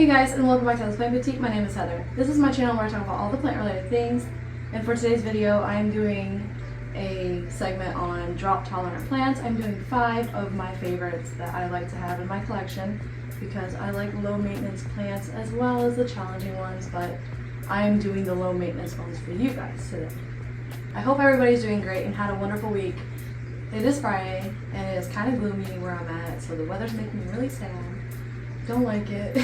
Hey guys, and welcome back to the Plant Boutique. My name is Heather. This is my channel where I talk about all the plant related things, and for today's video I am doing a segment on drought tolerant plants. I'm doing 5 of my favorites that I like to have in my collection because I like low maintenance plants as well as the challenging ones, but I'm doing the low maintenance ones for you guys today. I hope everybody's doing great and had a wonderful week. It is Friday and it is kind of gloomy where I'm at, so the weather's making me really sad. Don't like it.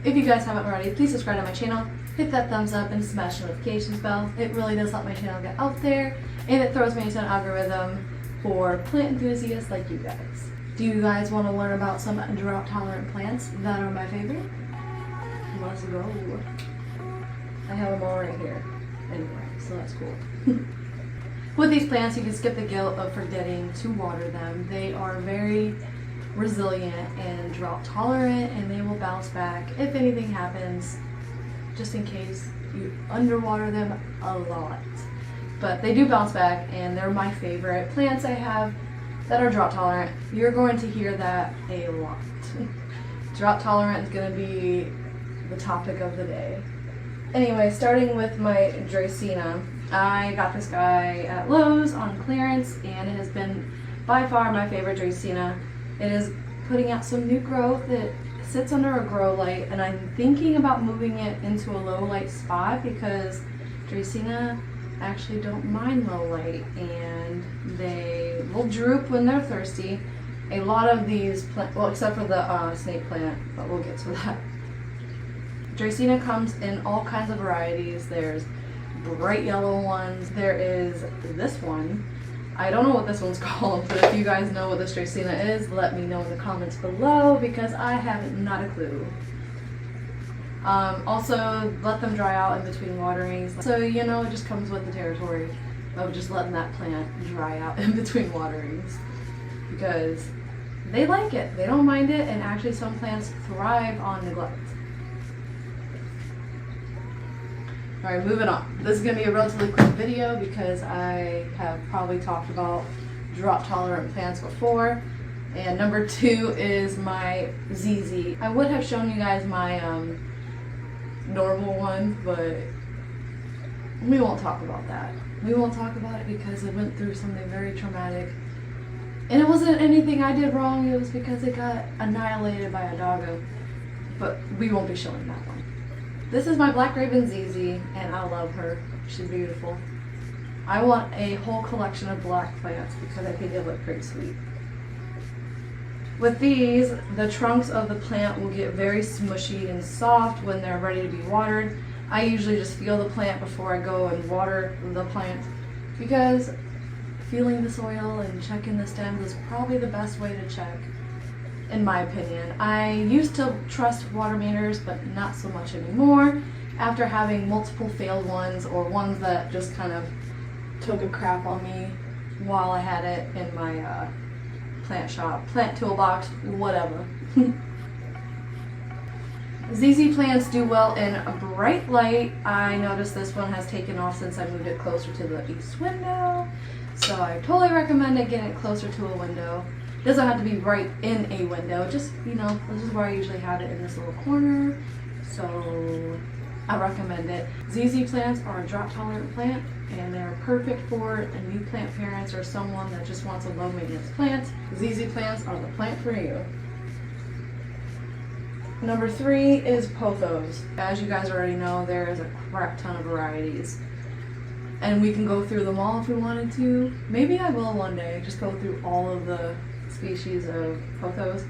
If you guys haven't already, please subscribe to my channel, hit that thumbs up and smash the notifications bell. It really does help my channel get out there, and it throws me into an algorithm for plant enthusiasts like you guys. Do you guys want to learn about some drought tolerant plants that are my favorite? Let's go. I have them all right here. Anyway, so that's cool. With these plants, you can skip the guilt of forgetting to water them. They are very resilient and drought tolerant, and they will bounce back if anything happens, just in case you underwater them a lot. But they do bounce back, and they're my favorite plants I have that are drought tolerant. You're going to hear that a lot. Drought tolerant is going to be the topic of the day. Anyway, starting with my Dracaena, I got this guy at Lowe's on clearance, and it has been by far my favorite Dracaena. It is putting out some new growth. It sits under a grow light, and I'm thinking about moving it into a low light spot because Dracaena actually don't mind low light, and they will droop when they're thirsty. A lot of these plants, well, except for the snake plant, but we'll get to that. Dracaena comes in all kinds of varieties. There's bright yellow ones. There is this one. I don't know what this one's called, but if you guys know what this Dracaena is, let me know in the comments below because I have not a clue. Also, let them dry out in between waterings. So, you know, it just comes with the territory of just letting that plant dry out in between waterings because they like it. They don't mind it, and actually some plants thrive on neglect. Alright, moving on. This is going to be a relatively quick video because I have probably talked about drought tolerant plants before. And number 2 is my ZZ. I would have shown you guys my normal one, but we won't talk about that. We won't talk about it because it went through something very traumatic. And it wasn't anything I did wrong, it was because it got annihilated by a doggo. But we won't be showing that one. This is my Black Raven ZZ, and I love her. She's beautiful. I want a whole collection of black plants because I think they look pretty sweet. With these, the trunks of the plant will get very smushy and soft when they're ready to be watered. I usually just feel the plant before I go and water the plant because feeling the soil and checking the stems is probably the best way to check, in my opinion. I used to trust water meters, but not so much anymore after having multiple failed ones or ones that just kind of took a crap on me while I had it in my plant shop, plant toolbox, whatever. ZZ plants do well in a bright light. I noticed this one has taken off since I moved it closer to the east window, so I totally recommend it getting it closer to a window. It doesn't have to be right in a window, just, you know, this is where I usually have it, in this little corner, so I recommend it. ZZ plants are a drought tolerant plant, and they're perfect for a new plant parents or someone that just wants a low maintenance plant. ZZ plants are the plant for you. Number 3 is pothos. As you guys already know, there is a crap ton of varieties, and we can go through them all if we wanted to. Maybe I will one day, just go through all of the species of pothos.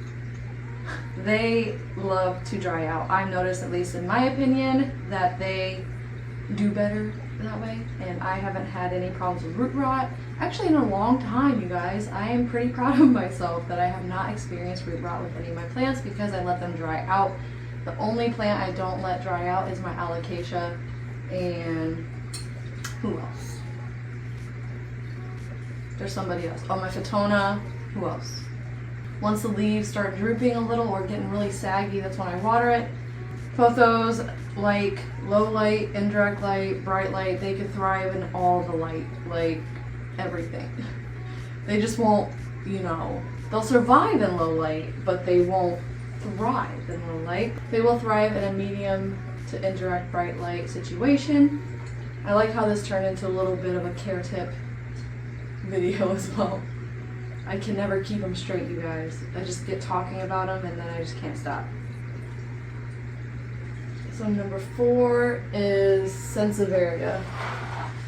They love to dry out. I've noticed, at least in my opinion, that they do better that way, and I haven't had any problems with root rot actually in a long time, you guys. I am pretty proud of myself that I have not experienced root rot with any of my plants because I let them dry out. The only plant I don't let dry out is my alocasia, and who else? There's somebody else. Oh, my Phytona. Who else? Once the leaves start drooping a little or getting really saggy, that's when I water it. Pothos like low light, indirect light, bright light. They can thrive in all the light, like everything. They just won't, you know, they'll survive in low light, but they won't thrive in low light. They will thrive in a medium to indirect bright light situation. I like how this turned into a little bit of a care tip video as well. I can never keep them straight, you guys. I just get talking about them and then I just can't stop. So number 4 is Sansevieria,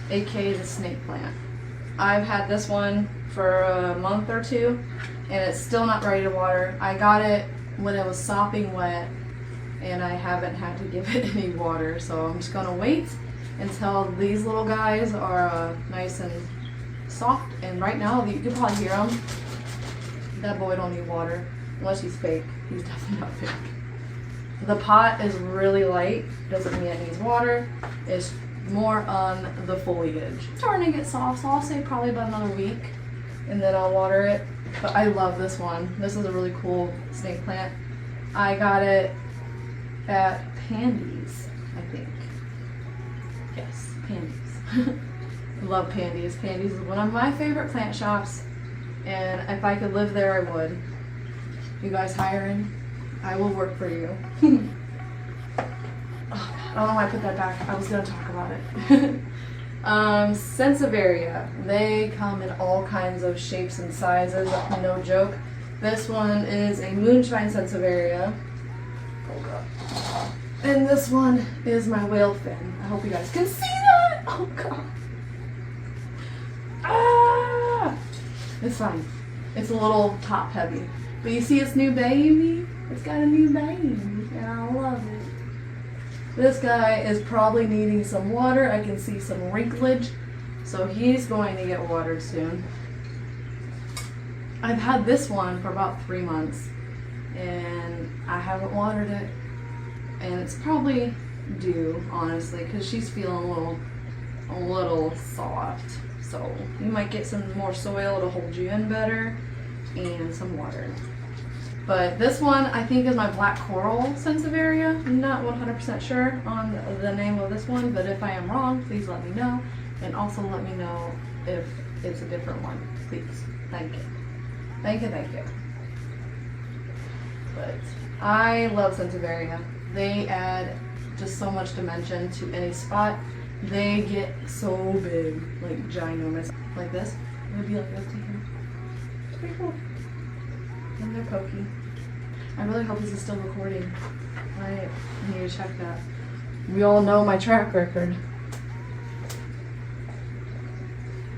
aka the snake plant. I've had this one for a month or 2 and it's still not ready to water. I got it when it was sopping wet and I haven't had to give it any water, so I'm just gonna wait until these little guys are nice and soft. And right now you can probably hear them. That boy don't need water unless he's fake. He's definitely not fake. The pot is really light, doesn't mean it needs water. It's more on the foliage. It's starting to get soft, so I'll say probably about another week and then I'll water it. But I love this one. This is a really cool snake plant. I got it at Pandy's, I think. Yes, Pandy's. Love Pandy's. Pandy's is one of my favorite plant shops, and if I could live there, I would. You guys hiring? I will work for you. Oh, I don't know why I put that back. I was gonna talk about it. Sansevieria. They come in all kinds of shapes and sizes. No joke. This one is a moonshine Sansevieria. Oh god. And this one is my whale fin. I hope you guys can see that. Oh god. Ah! It's fine. It's a little top heavy. But you see its new baby? It's got a new baby and I love it. This guy is probably needing some water. I can see some wrinklage, so he's going to get watered soon. I've had this one for about 3 months and I haven't watered it, and it's probably due, honestly, because she's feeling a little soft. So you might get some more soil to hold you in better and some water. But this one I think is my black coral Sansevieria. I'm not 100% sure on the name of this one, but if I am wrong, please let me know. And also let me know if it's a different one, please. Thank you. Thank you, thank you. But I love Sansevieria. They add just so much dimension to any spot. They get so big, like ginormous. Like this. It would be like this to here. It's pretty cool. And they're pokey. I really hope this is still recording. I need to check that. We all know my track record.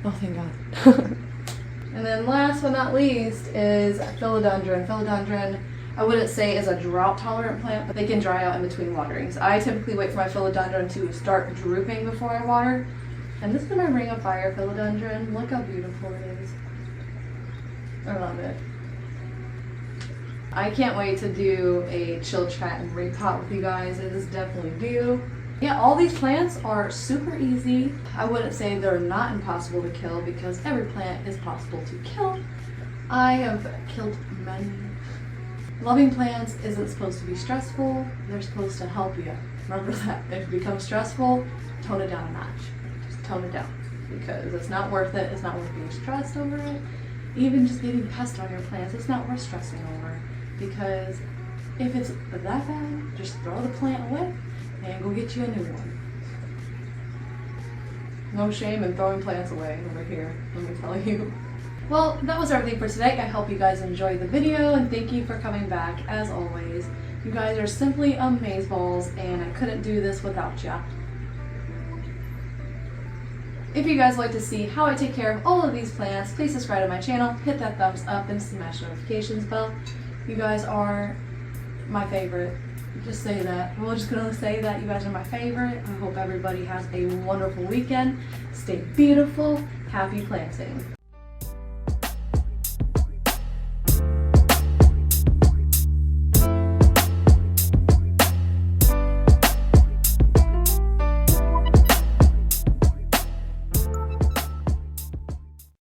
Oh, thank God. And then last but not least is philodendron. Philodendron, I wouldn't say is a drought tolerant plant, but they can dry out in between waterings. I typically wait for my philodendron to start drooping before I water. And this is my ring of fire philodendron. Look how beautiful it is. I love it. I can't wait to do a chill chat and repot with you guys. It is definitely due. Yeah, all these plants are super easy. I wouldn't say they're not impossible to kill because every plant is possible to kill. I have killed many. Loving plants isn't supposed to be stressful. They're supposed to help you. Remember that. If it becomes stressful, tone it down a notch. Just tone it down because it's not worth it. It's not worth being stressed over it. Even just getting pests on your plants, it's not worth stressing over. Because if it's that bad, just throw the plant away and go get you a new one. No shame in throwing plants away over here, let me tell you. Well, that was everything for today. I hope you guys enjoyed the video and thank you for coming back as always. You guys are simply amazeballs and I couldn't do this without ya. If you guys like to see how I take care of all of these plants, please subscribe to my channel, hit that thumbs up and smash the notifications bell. You guys are my favorite. Just say that. We're just gonna say that you guys are my favorite. I hope everybody has a wonderful weekend. Stay beautiful. Happy planting.